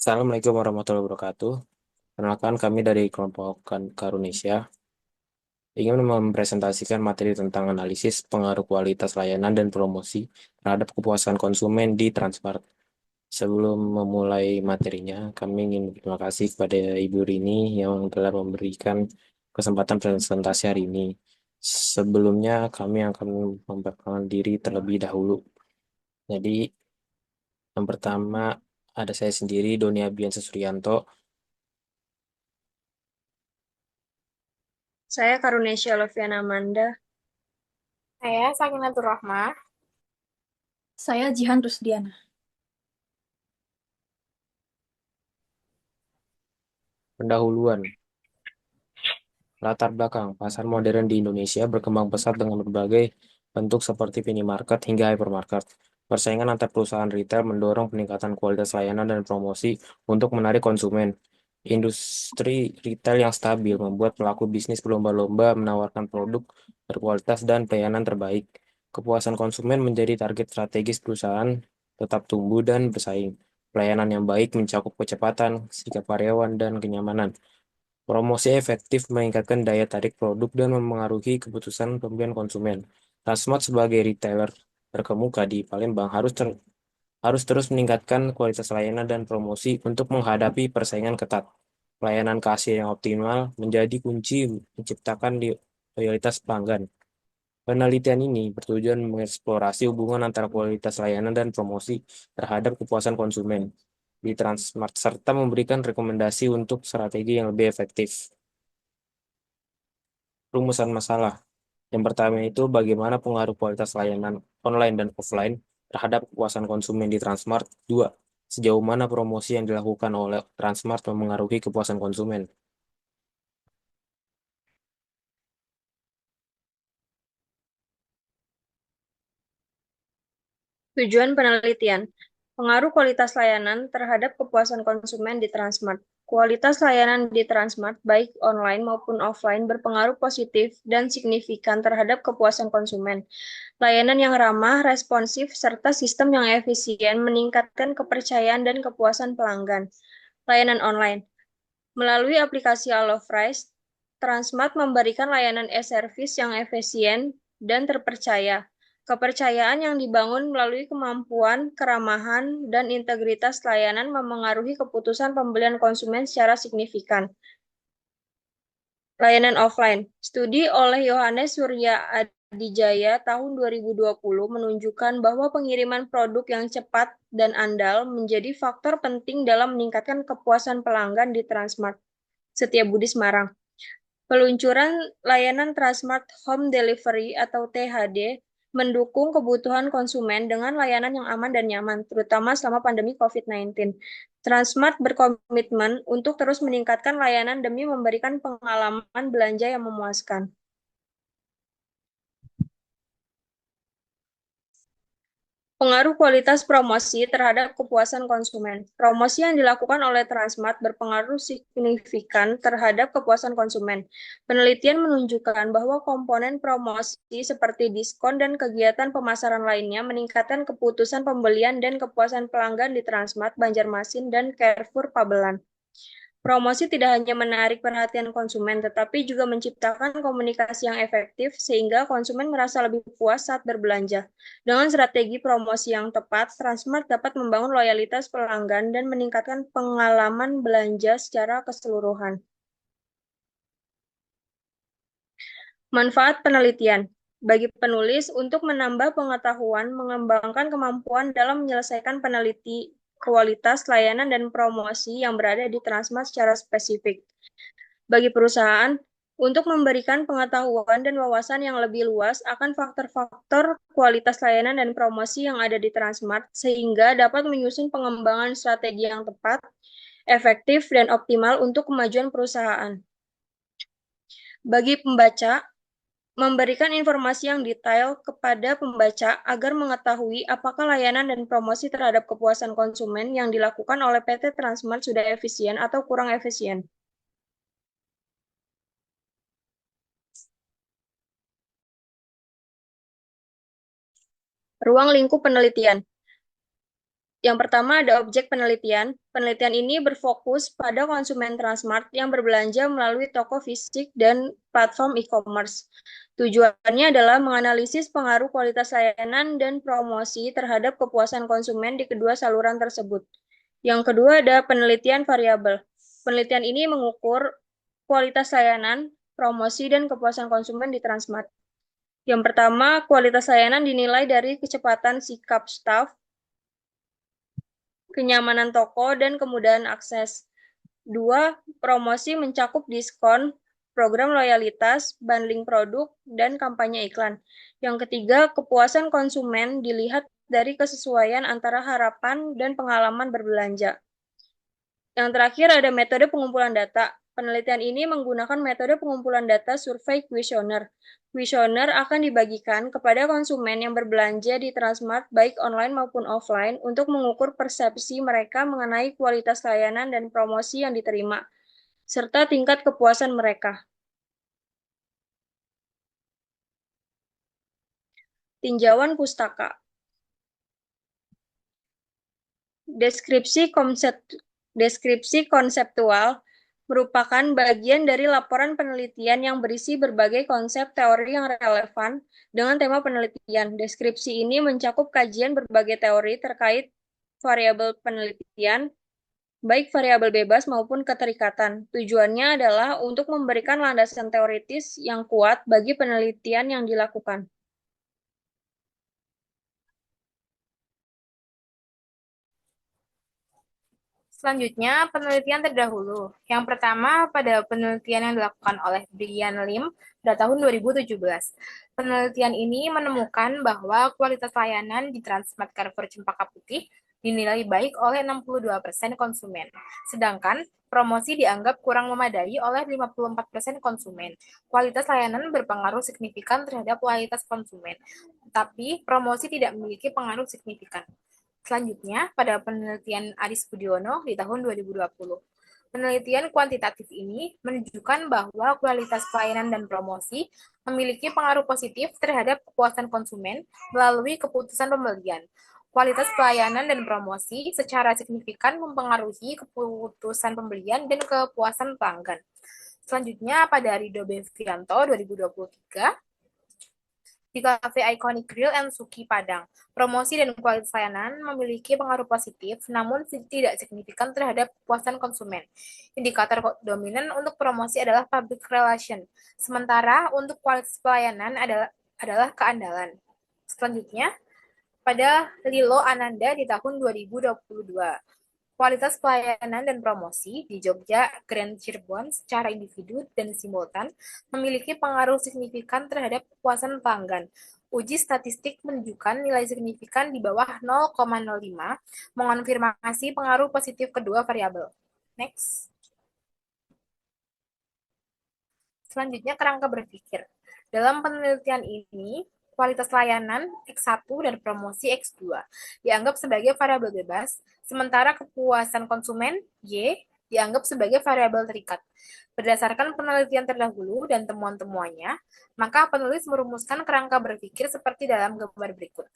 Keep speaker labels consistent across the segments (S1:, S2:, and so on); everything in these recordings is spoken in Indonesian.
S1: Assalamualaikum warahmatullahi wabarakatuh. Perkenalkan kami dari kelompok Karunesia ingin mempresentasikan materi tentang analisis pengaruh kualitas layanan dan promosi terhadap kepuasan konsumen di Transmart. Sebelum memulai materinya, kami ingin berterima kasih kepada Ibu Rini yang telah memberikan kesempatan presentasi hari ini. Sebelumnya, kami akan memperkenalkan diri terlebih dahulu. Jadi, yang pertama ada saya sendiri, Doni Abiansa Suryanto.
S2: Saya Karunesia Loviana Amanda.
S3: Saya Sakinatur Rahmah.
S4: Saya Jihan Rusdiana.
S1: Pendahuluan. Latar belakang, pasar modern di Indonesia berkembang pesat dengan berbagai bentuk seperti minimarket hingga hypermarket. Persaingan antar perusahaan retail mendorong peningkatan kualitas layanan dan promosi untuk menarik konsumen. Industri retail yang stabil membuat pelaku bisnis berlomba-lomba menawarkan produk berkualitas dan pelayanan terbaik. Kepuasan konsumen menjadi target strategis perusahaan tetap tumbuh dan bersaing. Pelayanan yang baik mencakup kecepatan, sikap karyawan, dan kenyamanan. Promosi efektif meningkatkan daya tarik produk dan memengaruhi keputusan pembelian konsumen. Transmart sebagai retailer terkemuka di Palembang harus terus meningkatkan kualitas layanan dan promosi untuk menghadapi persaingan ketat. Pelayanan kasir yang optimal menjadi kunci menciptakan loyalitas pelanggan. Penelitian ini bertujuan mengeksplorasi hubungan antara kualitas layanan dan promosi terhadap kepuasan konsumen di Transmart serta memberikan rekomendasi untuk strategi yang lebih efektif. Rumusan masalah. Yang pertama itu bagaimana pengaruh kualitas layanan online dan offline terhadap kepuasan konsumen di Transmart. Dua, sejauh mana promosi yang dilakukan oleh Transmart memengaruhi kepuasan konsumen.
S2: Tujuan penelitian, pengaruh kualitas layanan terhadap kepuasan konsumen di Transmart. Kualitas layanan di Transmart, baik online maupun offline, berpengaruh positif dan signifikan terhadap kepuasan konsumen. Layanan yang ramah, responsif, serta sistem yang efisien meningkatkan kepercayaan dan kepuasan pelanggan. Layanan online. Melalui aplikasi HelloFresh, Transmart memberikan layanan e-service yang efisien dan terpercaya. Kepercayaan yang dibangun melalui kemampuan, keramahan, dan integritas layanan memengaruhi keputusan pembelian konsumen secara signifikan. Layanan offline. Studi oleh Yohanes Surya Adijaya tahun 2020 menunjukkan bahwa pengiriman produk yang cepat dan andal menjadi faktor penting dalam meningkatkan kepuasan pelanggan di Transmart. Setiabudi Semarang. Peluncuran layanan Transmart Home Delivery atau THD mendukung kebutuhan konsumen dengan layanan yang aman dan nyaman, terutama selama pandemi COVID-19. Transmart berkomitmen untuk terus meningkatkan layanan demi memberikan pengalaman belanja yang memuaskan. Pengaruh kualitas promosi terhadap kepuasan konsumen. Promosi yang dilakukan oleh Transmart berpengaruh signifikan terhadap kepuasan konsumen. Penelitian menunjukkan bahwa komponen promosi seperti diskon dan kegiatan pemasaran lainnya meningkatkan keputusan pembelian dan kepuasan pelanggan di Transmart, Banjarmasin, dan Carrefour Pabelan. Promosi tidak hanya menarik perhatian konsumen, tetapi juga menciptakan komunikasi yang efektif sehingga konsumen merasa lebih puas saat berbelanja. Dengan strategi promosi yang tepat, Transmart dapat membangun loyalitas pelanggan dan meningkatkan pengalaman belanja secara keseluruhan. Manfaat penelitian bagi penulis untuk menambah pengetahuan, mengembangkan kemampuan dalam menyelesaikan peneliti kualitas layanan dan promosi yang berada di Transmart secara spesifik. Bagi perusahaan, untuk memberikan pengetahuan dan wawasan yang lebih luas akan faktor-faktor kualitas layanan dan promosi yang ada di Transmart, sehingga dapat menyusun pengembangan strategi yang tepat, efektif, dan optimal untuk kemajuan perusahaan. Bagi pembaca, memberikan informasi yang detail kepada pembaca agar mengetahui apakah layanan dan promosi terhadap kepuasan konsumen yang dilakukan oleh PT Transmart sudah efisien atau kurang efisien. Ruang lingkup penelitian. Yang pertama ada objek penelitian. Penelitian ini berfokus pada konsumen Transmart yang berbelanja melalui toko fisik dan platform e-commerce. Tujuannya adalah menganalisis pengaruh kualitas layanan dan promosi terhadap kepuasan konsumen di kedua saluran tersebut. Yang kedua ada penelitian variabel. Penelitian ini mengukur kualitas layanan, promosi, dan kepuasan konsumen di Transmart. Yang pertama, kualitas layanan dinilai dari kecepatan sikap staf, kenyamanan toko, dan kemudahan akses. 2. Promosi mencakup diskon, program loyalitas, bundling produk, dan kampanye iklan. Yang ketiga, kepuasan konsumen dilihat dari kesesuaian antara harapan dan pengalaman berbelanja. Yang terakhir ada metode pengumpulan data. Penelitian ini menggunakan metode pengumpulan data survei kuesioner. Kuesioner akan dibagikan kepada konsumen yang berbelanja di Transmart baik online maupun offline untuk mengukur persepsi mereka mengenai kualitas layanan dan promosi yang diterima, serta tingkat kepuasan mereka. Tinjauan pustaka. Deskripsi konseptual merupakan bagian dari laporan penelitian yang berisi berbagai konsep teori yang relevan dengan tema penelitian. Deskripsi ini mencakup kajian berbagai teori terkait variabel penelitian, baik variabel bebas maupun keterikatan. Tujuannya adalah untuk memberikan landasan teoritis yang kuat bagi penelitian yang dilakukan.
S3: Selanjutnya, penelitian terdahulu. Yang pertama, pada penelitian yang dilakukan oleh Brian Lim pada tahun 2017. Penelitian ini menemukan bahwa kualitas layanan di Transmart Carrefour Cempaka Putih dinilai baik oleh 62% konsumen, sedangkan promosi dianggap kurang memadai oleh 54% konsumen. Kualitas layanan berpengaruh signifikan terhadap kualitas konsumen, tapi promosi tidak memiliki pengaruh signifikan. Selanjutnya, pada penelitian Aris Budiono di tahun 2020. Penelitian kuantitatif ini menunjukkan bahwa kualitas pelayanan dan promosi memiliki pengaruh positif terhadap kepuasan konsumen melalui keputusan pembelian. Kualitas pelayanan dan promosi secara signifikan mempengaruhi keputusan pembelian dan kepuasan pelanggan. Selanjutnya, pada Rido Bevianto 2023, di Cafe Iconic Grill and Suki Padang. Promosi dan kualitas layanan memiliki pengaruh positif, namun tidak signifikan terhadap kepuasan konsumen. Indikator dominan untuk promosi adalah public relation, sementara untuk kualitas pelayanan adalah keandalan. Selanjutnya, pada Lilo Ananda di tahun 2022. Kualitas pelayanan dan promosi di Jogja, Grand Cirebon secara individu dan simultan memiliki pengaruh signifikan terhadap kepuasan pelanggan. Uji statistik menunjukkan nilai signifikan di bawah 0,05, mengonfirmasi pengaruh positif kedua variabel. Next. Selanjutnya, kerangka berpikir. Dalam penelitian ini, kualitas layanan X1 dan promosi X2 dianggap sebagai variabel bebas, sementara kepuasan konsumen Y dianggap sebagai variabel terikat. Berdasarkan penelitian terdahulu dan temuan-temuannya, maka penulis merumuskan kerangka berpikir seperti dalam gambar berikut.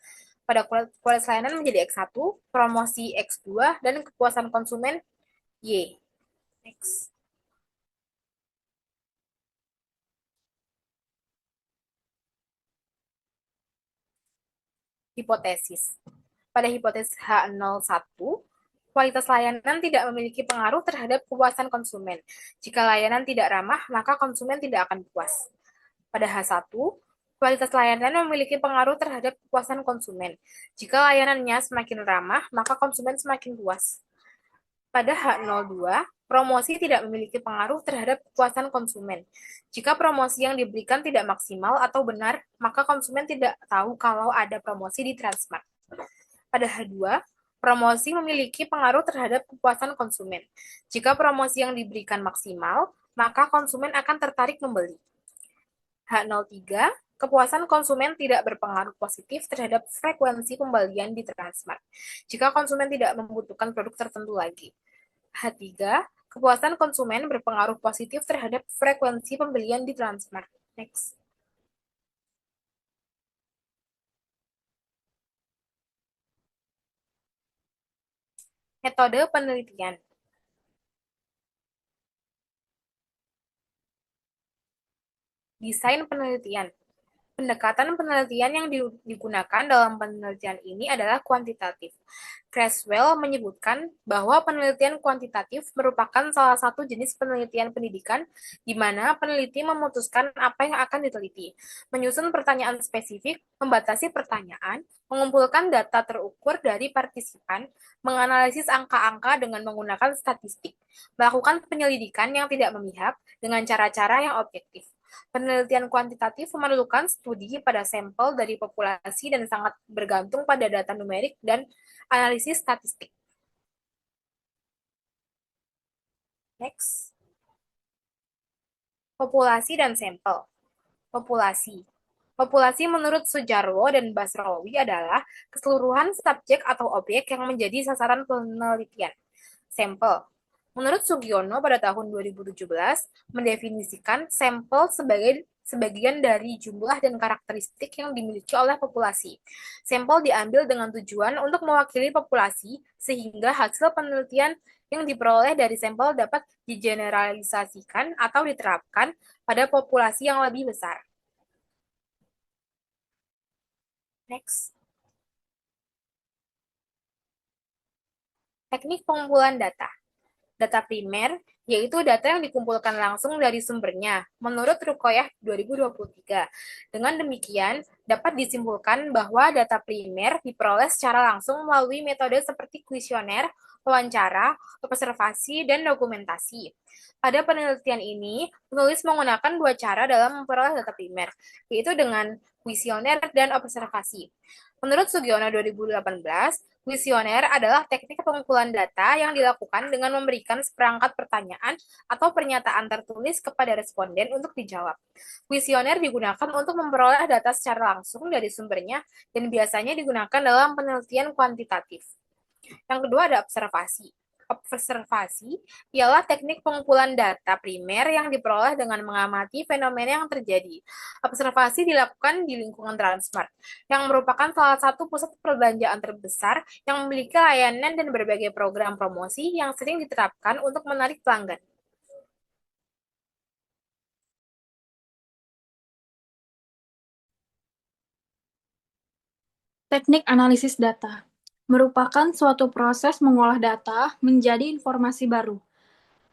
S3: Pada kualitas layanan menjadi X1, promosi X2, dan kepuasan konsumen Y. Next. Hipotesis. Pada hipotesis H01, kualitas layanan tidak memiliki pengaruh terhadap kepuasan konsumen. Jika layanan tidak ramah, maka konsumen tidak akan puas. Pada H1, kualitas layanan memiliki pengaruh terhadap kepuasan konsumen. Jika layanannya semakin ramah, maka konsumen semakin puas. Pada H02, promosi tidak memiliki pengaruh terhadap kepuasan konsumen. Jika promosi yang diberikan tidak maksimal atau benar, maka konsumen tidak tahu kalau ada promosi di Transmart. Pada H2, promosi memiliki pengaruh terhadap kepuasan konsumen. Jika promosi yang diberikan maksimal, maka konsumen akan tertarik membeli. H03, kepuasan konsumen tidak berpengaruh positif terhadap frekuensi pembelian di Transmart. Jika konsumen tidak membutuhkan produk tertentu lagi. H3, kepuasan konsumen berpengaruh positif terhadap frekuensi pembelian di Transmart. Next. Metode penelitian. Desain penelitian. Pendekatan penelitian yang digunakan dalam penelitian ini adalah kuantitatif. Creswell menyebutkan bahwa penelitian kuantitatif merupakan salah satu jenis penelitian pendidikan di mana peneliti memutuskan apa yang akan diteliti, menyusun pertanyaan spesifik, membatasi pertanyaan, mengumpulkan data terukur dari partisipan, menganalisis angka-angka dengan menggunakan statistik, melakukan penyelidikan yang tidak memihak dengan cara-cara yang objektif. Penelitian kuantitatif memerlukan studi pada sampel dari populasi dan sangat bergantung pada data numerik dan analisis statistik. Next. Populasi dan sampel. Populasi. Populasi menurut Sujarwo dan Basrowi adalah keseluruhan subjek atau objek yang menjadi sasaran penelitian. Sampel. Menurut Sugiono pada tahun 2017, mendefinisikan sampel sebagai sebagian dari jumlah dan karakteristik yang dimiliki oleh populasi. Sampel diambil dengan tujuan untuk mewakili populasi, sehingga hasil penelitian yang diperoleh dari sampel dapat digeneralisasikan atau diterapkan pada populasi yang lebih besar. Next. Teknik pengumpulan data. Data primer, yaitu data yang dikumpulkan langsung dari sumbernya, menurut Rukoyah 2023. Dengan demikian, dapat disimpulkan bahwa data primer diperoleh secara langsung melalui metode seperti kuesioner, wawancara, observasi, dan dokumentasi. Pada penelitian ini, penulis menggunakan dua cara dalam memperoleh data primer, yaitu dengan kuesioner dan observasi. Menurut Sugiono 2018, kuesioner adalah teknik pengumpulan data yang dilakukan dengan memberikan seperangkat pertanyaan atau pernyataan tertulis kepada responden untuk dijawab. Kuesioner digunakan untuk memperoleh data secara langsung dari sumbernya dan biasanya digunakan dalam penelitian kuantitatif. Yang kedua ada observasi. Observasi ialah teknik pengumpulan data primer yang diperoleh dengan mengamati fenomena yang terjadi. Observasi dilakukan di lingkungan Transmart, yang merupakan salah satu pusat perbelanjaan terbesar yang memiliki layanan dan berbagai program promosi yang sering diterapkan untuk menarik pelanggan.
S4: Teknik analisis data merupakan suatu proses mengolah data menjadi informasi baru.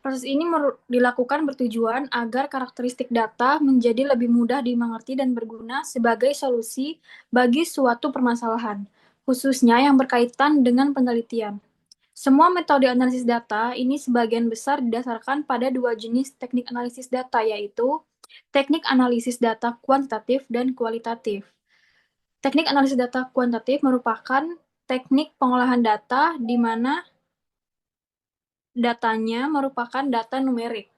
S4: Proses ini dilakukan bertujuan agar karakteristik data menjadi lebih mudah dimengerti dan berguna sebagai solusi bagi suatu permasalahan, khususnya yang berkaitan dengan penelitian. Semua metode analisis data ini sebagian besar didasarkan pada dua jenis teknik analisis data, yaitu teknik analisis data kuantitatif dan kualitatif. Teknik analisis data kuantitatif merupakan teknik pengolahan data di mana datanya merupakan data numerik.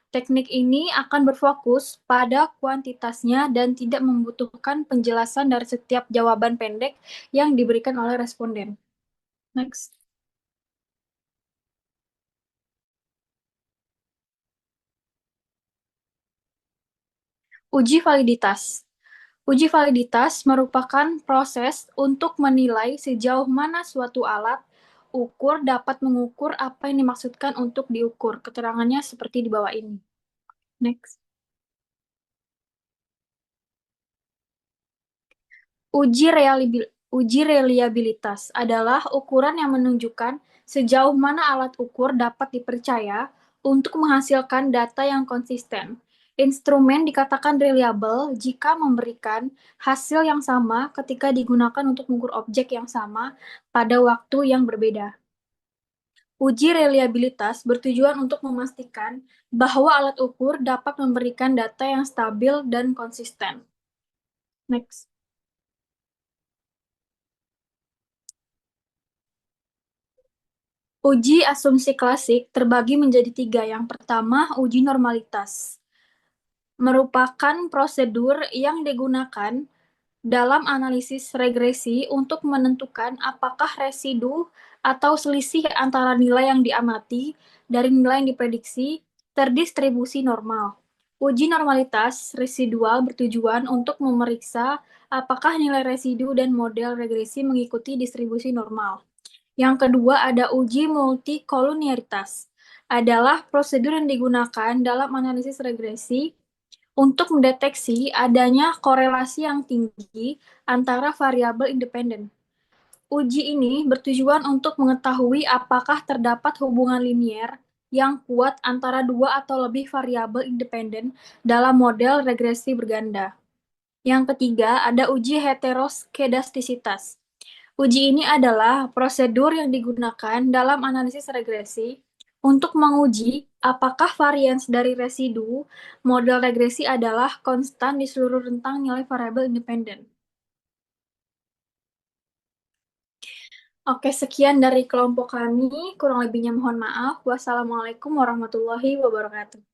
S4: Teknik ini akan berfokus pada kuantitasnya dan tidak membutuhkan penjelasan dari setiap jawaban pendek yang diberikan oleh responden. Next. Uji validitas. Uji validitas merupakan proses untuk menilai sejauh mana suatu alat ukur dapat mengukur apa yang dimaksudkan untuk diukur. Keterangannya seperti di bawah ini. Next. Uji reliabilitas adalah ukuran yang menunjukkan sejauh mana alat ukur dapat dipercaya untuk menghasilkan data yang konsisten. Instrumen dikatakan reliable jika memberikan hasil yang sama ketika digunakan untuk mengukur objek yang sama pada waktu yang berbeda. Uji reliabilitas bertujuan untuk memastikan bahwa alat ukur dapat memberikan data yang stabil dan konsisten. Next. Uji asumsi klasik terbagi menjadi tiga. Yang pertama, uji normalitas. Merupakan prosedur yang digunakan dalam analisis regresi untuk menentukan apakah residu atau selisih antara nilai yang diamati dari nilai yang diprediksi terdistribusi normal. Uji normalitas residual bertujuan untuk memeriksa apakah nilai residu dan model regresi mengikuti distribusi normal. Yang kedua ada uji multikolinialitas. Adalah prosedur yang digunakan dalam analisis regresi untuk mendeteksi adanya korelasi yang tinggi antara variabel independen. Uji ini bertujuan untuk mengetahui apakah terdapat hubungan linier yang kuat antara dua atau lebih variabel independen dalam model regresi berganda. Yang ketiga, ada uji heteroskedastisitas. Uji ini adalah prosedur yang digunakan dalam analisis regresi untuk menguji apakah varians dari residu model regresi adalah konstan di seluruh rentang nilai variabel independen. Oke, sekian dari kelompok kami. Kurang lebihnya mohon maaf. Wassalamualaikum warahmatullahi wabarakatuh.